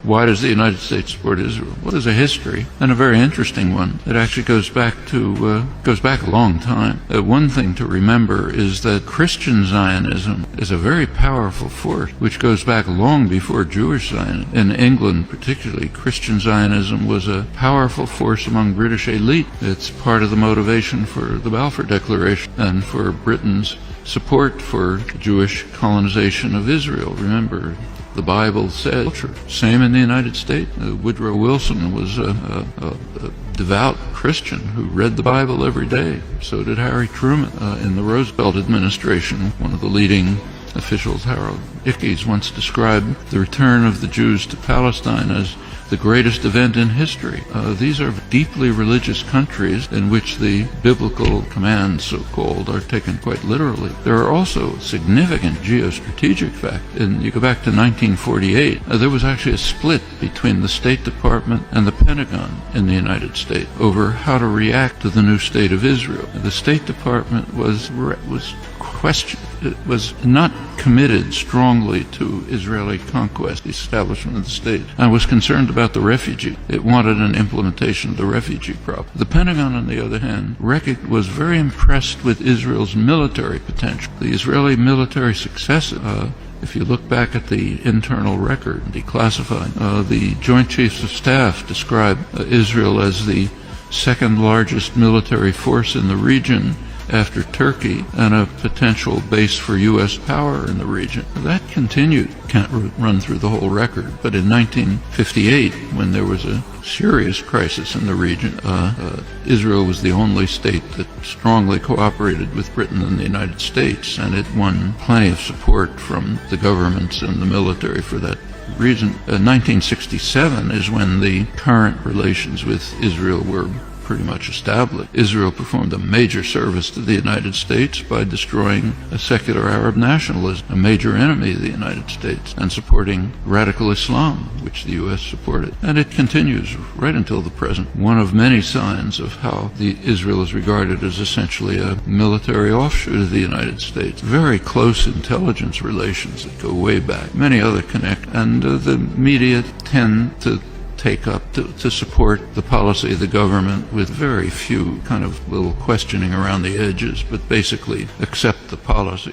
Why does the United States support Israel? Well, there's a history, and a very interesting one. It actually goes back a long time. One thing to remember is that Christian Zionism is a very powerful force, which goes back long before Jewish Zionism. In England, particularly, Christian Zionism was a powerful force among British elite. It's part of the motivation for the Balfour Declaration and for Britain's support for Jewish colonization of Israel. Remember, the Bible said, same in the United States. Woodrow Wilson was a devout Christian who read the Bible every day. So did Harry Truman. In the Roosevelt administration, one of the leading officials, Harold Ickes, once described the return of the Jews to Palestine as the greatest event in history. These are deeply religious countries in which the biblical commands, so-called, are taken quite literally. There are also significant geostrategic facts. And you go back to 1948, there was actually a split between the State Department and the Pentagon in the United States over how to react to the new state of Israel. The State Department was not committed strongly to Israeli conquest, the establishment of the state, and was concerned about the refugee. It wanted an implementation of the refugee problem. The Pentagon, on the other hand, was very impressed with Israel's military potential. The Israeli military success, if you look back at the internal record, declassified, the Joint Chiefs of Staff described Israel as the second largest military force in the region after Turkey, and a potential base for U.S. power in the region. That continued. Can't run through the whole record, but in 1958, when there was a serious crisis in the region, Israel was the only state that strongly cooperated with Britain and the United States, and it won plenty of support from the governments and the military for that reason. 1967 is when the current relations with Israel were pretty much established. Israel performed a major service to the United States by destroying a secular Arab nationalism, a major enemy of the United States, and supporting radical Islam, which the U.S. supported. And it continues right until the present. One of many signs of how Israel is regarded as essentially a military offshoot of the United States. Very close intelligence relations that go way back. Many other connect. And the media tend to take up to support the policy of the government with very few kind of little questioning around the edges, but basically accept the policy.